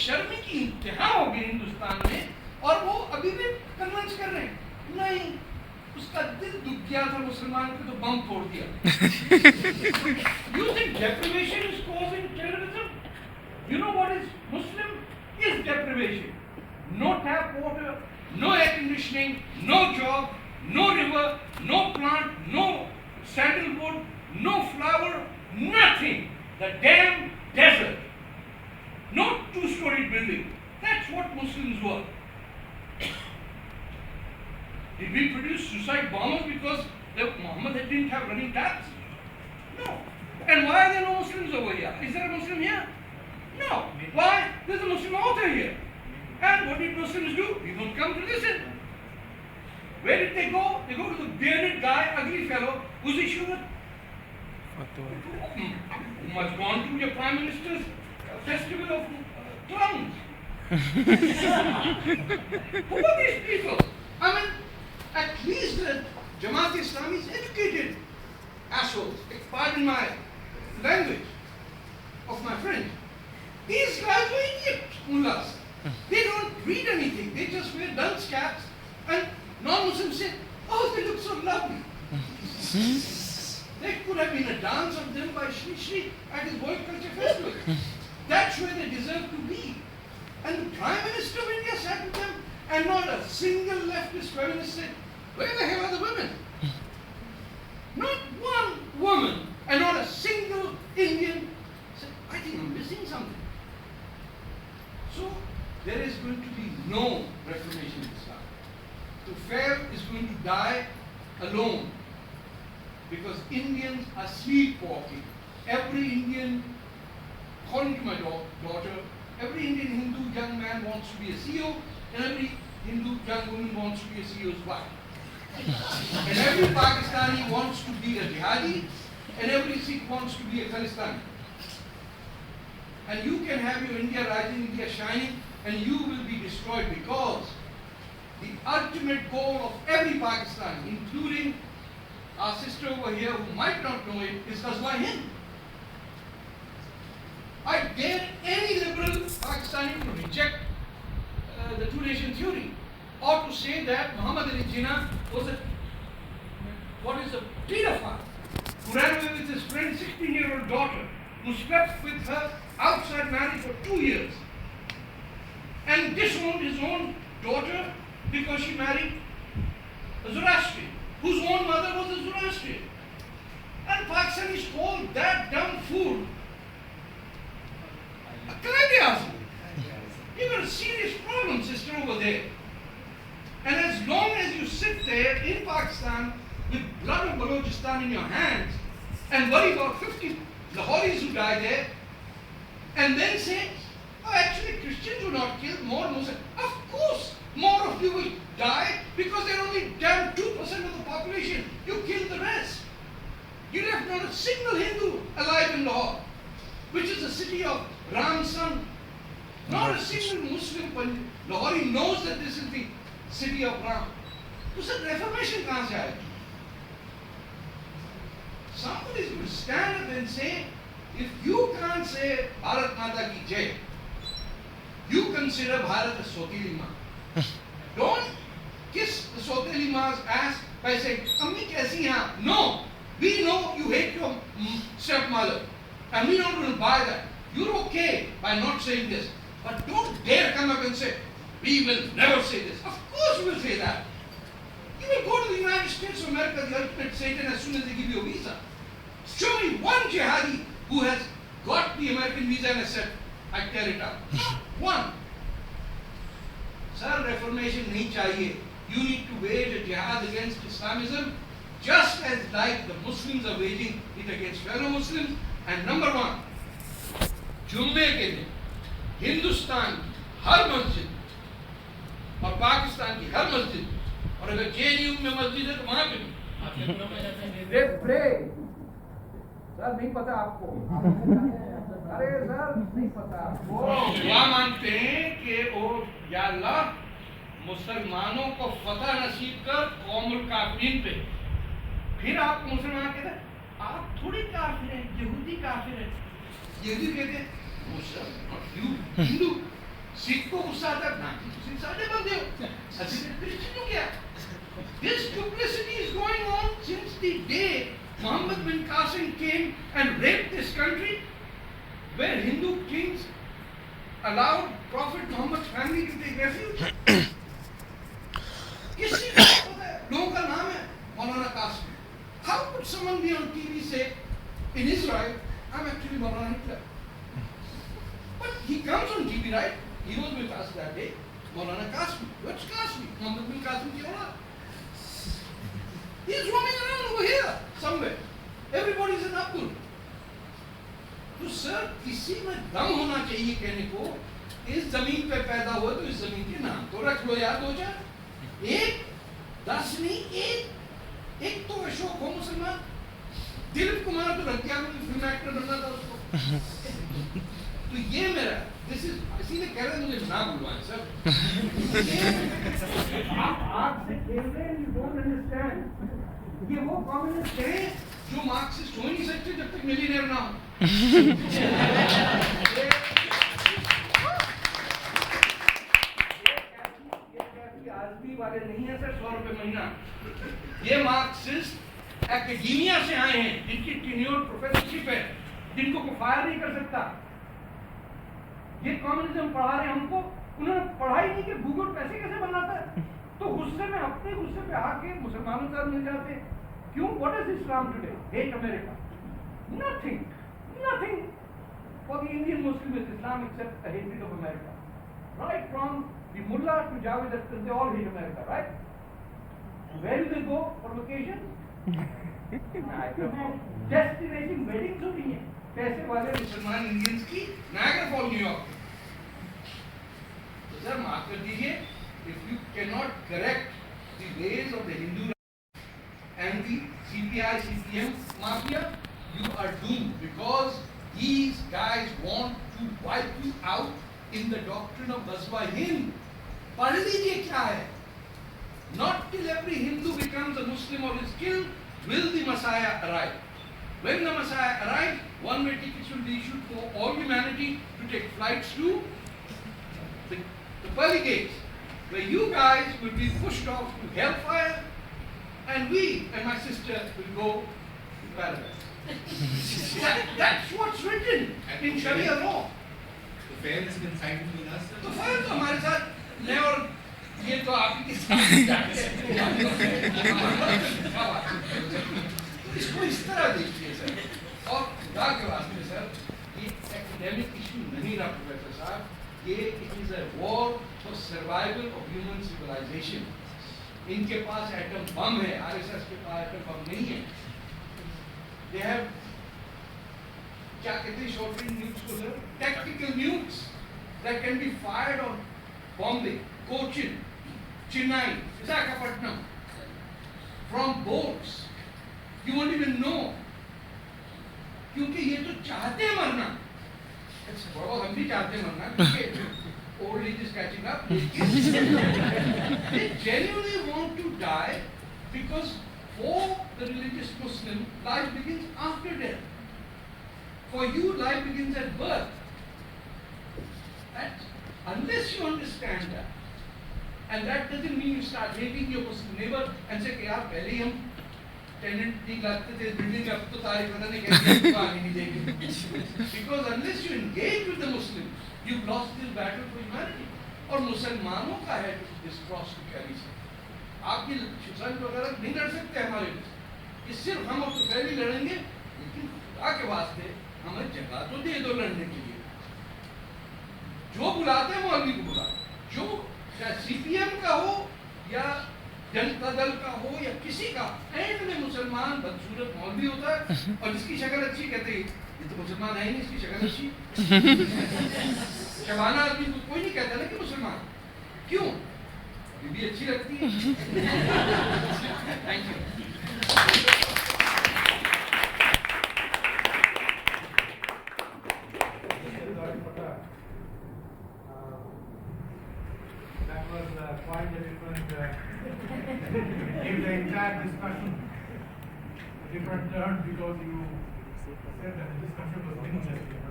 बेशर्मी की इंतहा हो गई हिंदुस्तान में, और वो अभी भी कन्विंस कर रहे हैं। नहीं, उसका दिल दुख गया था मुसलमान को तो बम फोड़ दिया। You think deprivation is causing terrorism? You know what is Muslim? Is deprivation. No tap water, no air conditioning, no job, no river, no plant, no sandalwood, no flower, nothing. The damn desert. No two-story building. That's what Muslims were. Did we produce suicide bombers because Muhammad didn't have running taps? No. And why are there no Muslims over here? Is there a Muslim here? No. Why? There's a Muslim author here. And what did Muslims do? People come to listen. Where did they go? They go to the bearded guy, ugly fellow, who's issuing who must go on to your Prime Minister's festival of clowns. Who are these people? I mean, at least the Jamaat Islami is educated assholes. Pardon my language of my friend. These guys were idiots, mullahs. They don't read anything. They just wear dunce caps, and non-Muslims say, "Oh, they look so lovely." There could have been a dance of them by Shri Shri at his World Culture Festival. That's where they deserve to be. And the Prime Minister of India sat with them, and not a single leftist feminist said, "Where the hell are the women?" Not one woman, and not a single Indian said, "I think I'm missing something." So there is going to be no reformation in Islam. Tufail is going to die alone because Indians are sleepwalking. Every Indian, according to my daughter, every Indian Hindu young man wants to be a CEO, and every Hindu young woman wants to be a CEO's wife. And every Pakistani wants to be a jihadi, and every Sikh wants to be a Khalistani. And you can have your India rising, India shining, and you will be destroyed, because the ultimate goal of every Pakistani, including our sister over here who might not know it, is Ghazwa Hind. I dare any liberal Pakistani to reject the two-nation theory, or to say that Muhammad Ali Jinnah was a pedophile who ran away with his friend's 16-year-old daughter, who slept with her outside marriage for 2 years, and disowned his own daughter because she married a Zoroastrian, whose own mother was a Zoroastrian. And Pakistanis called that dumb fool a Qaeda. You've got a serious problem, sister, over there. And as long as you sit there in Pakistan with blood of Balochistan in your hands and worry about 50 Lahoris who die there, and then say, "Oh, actually Christians were not killed, more Muslims." Of course, more of you will die because they're only damn 2% of the population. You kill the rest. You left not a single Hindu alive in Lahore, which is the city of Ram's son. Not a single Muslim Lahori knows that this is the city of Ram. So said, reformation kahan se aayegi? Somebody is going to stand up and say, if you can't say Bharat Mata ki Jai, you consider Bharat a Soteli Ma. Don't kiss the Soteli Ma's ass by saying, "Ammi kaisi hai?" No, we know you hate your stepmother, and we're not going to buy that. You're okay by not saying this, but don't dare come up and say, "We will never say this." Of course you will say that. You will go to the United States of America, the ultimate Satan, as soon as they give you a visa. Show me one jihadi who has got the American visa and has said, "I tear it up." Not one. Sir, reformation nahi chahiye. You need to wage a jihad against Islamism, just as like the Muslims are waging it against fellow Muslims. And number one, जुम्मे के दिन हिंदुस्तान की हर मस्जिद और पाकिस्तान की हर मस्जिद, और अगर जेएनयू में मस्जिद है तो वहां पे भी प्रे। सर नहीं पता आपको? अरे सर नहीं पता आपको? दुआ मांगते हैं कि ओ या अल्लाह मुसलमानों को फतह नसीब कर कौमुल काफिरीन पे। फिर आप मुसलमान कहते हैं आप थोड़ी काफिर हैं, यहूदी काफिर हैं। यहूदी कहते हैं हिंदू सिख को गुस्सा आता है ना कि तुम साढ़े बंदे हो, असली क्रिश्चियन हो क्या? This duplicity is going on since the day Muhammad bin Qasim came and raped this country, where Hindu kings allowed Prophet Muhammad's family to take refuge. किसी को पता है, लोगों का नाम है मौलाना Qasim. How could someone be on TV say in Israel, I'm actually Maulana Hitler? But he comes on TV, right? He was with us that day. Maulana Qasim. What's Qasim? Muhammad bin Qasim ki aulad. He's roaming around over here somewhere. Everybody's an Abdul. तो sir किसी में दम होना चाहिए कहने को, इस जमीन पे पैदा हुआ तो इस जमीन के नाम तो रख लो यार. 2 4 एक 10 नहीं, एक तो अशोक हो मुसलमान. दिलीप कुमार तो रख दिया, फिल्म एक्टर बनना था उसको. तो ये मेरा दिस इज इसीलिए कह रहे हैं मुझे ना बुलवाएं सर. आप से खेल रहे हैं, यू डोंट अंडरस्टैंड. ये वो कम्युनिस्ट हैं जो मार्क्सिस्ट हो नहीं सकते जब तक मिलियनेयर ना हो. आदमी वाले नहीं है सर 100 रुपए महीना. ये मार्क्सिस्ट एकेडमिया से आए हैं जिनकी टेन्योर प्रोफेसरशिप है, जिनको कोई फायर नहीं कर सकता. ये कम्युनिज्म पढ़ा रहे हमको, उन्होंने पढ़ा ही नहीं कि गूगल पैसे कैसे बनाता है. तो गुस्से में अपने गुस्से पे आके मुसलमानों के साथ मिल जाते. क्यों? What is Islam today? Hate America. Nothing for the Indian Muslim is Islam except the hatred of America. Right from the mullah to Javed Akhtar, they all hate America, right? Where do they go for vacation? Destination weddings होती हैं पैसे वाले मुसलमान Indians की Niagara fall New York. तो sir माफ कर दीजिए, if you cannot correct the ways of the Hindu and the CPI CPM mafia, you are doomed, because these guys want to wipe you out in the doctrine of Ghazwa Hind. पढ़ लीजिए क्या है. Not till every Hindu becomes a Muslim or is killed will the Messiah arrive. When the Messiah arrives, one-way tickets will be issued for all humanity to take flights to the pearly gates, where you guys will be pushed off to hellfire, and we and my sister will go to paradise. That's what's written in Sharia law. The fair has been signed between us. तो fire तो हमारे साथ ले, और ये तो आप ही के साथ जाते तो इसको इस तरह देखिए सर. और खुदा के वास्ते सर, ये एकेडमिक इशू नहीं रहा प्रोफेसर साहब. ये it is a war for survival of human civilisation. इनके पास एटम बम है, आरएसएस के पास एटम बम नहीं है. They have क्या कहते हैं शॉर्ट रेंज न्यूक्स को sir, tactical nukes that can be fired on Bombay, Cochin, Chennai, Visakhapatnam from boats. You won't even know, क्योंकि ये तो चाहते हैं मरना. बहुत हम भी चाहते हैं मरना क्योंकि old age is catching up. They genuinely want to die because for the religious Muslim, life begins after death. For you, life begins at birth. That, unless you understand that, and that doesn't mean you start hating your Muslim neighbor and say कि यार पहले ही हम tenant ठीक लगते थे building अब तो तारीख पता नहीं कैसे आगे नहीं देंगे. Because unless you engage with the Muslims, you've lost this battle for humanity. और मुसलमानों का है this cross to carry. आपकी सुसंग वगैरह नहीं लड़ सकते हमारे लिए. ये सिर्फ हम और तो पहले लड़ेंगे, लेकिन खुदा के वास्ते हमें जगह तो दे दो लड़ने के लिए. जो बुलाते हैं मौलवी को बुला, जो चाहे सीपीएम का हो या जनता दल का हो या किसी का, एंड में मुसलमान बदसूरत मौलवी होता है और जिसकी शक्ल अच्छी कहते हैं ये तो मुसलमान है ही नहीं, इसकी शक्ल अच्छी. शबाना आदमी को कोई नहीं कहता ना कि मुसलमान. क्यों? भी अच्छी लगती है. Thank you. That was quite a different, gave the entire discussion a different turn, because you said that the discussion was interesting.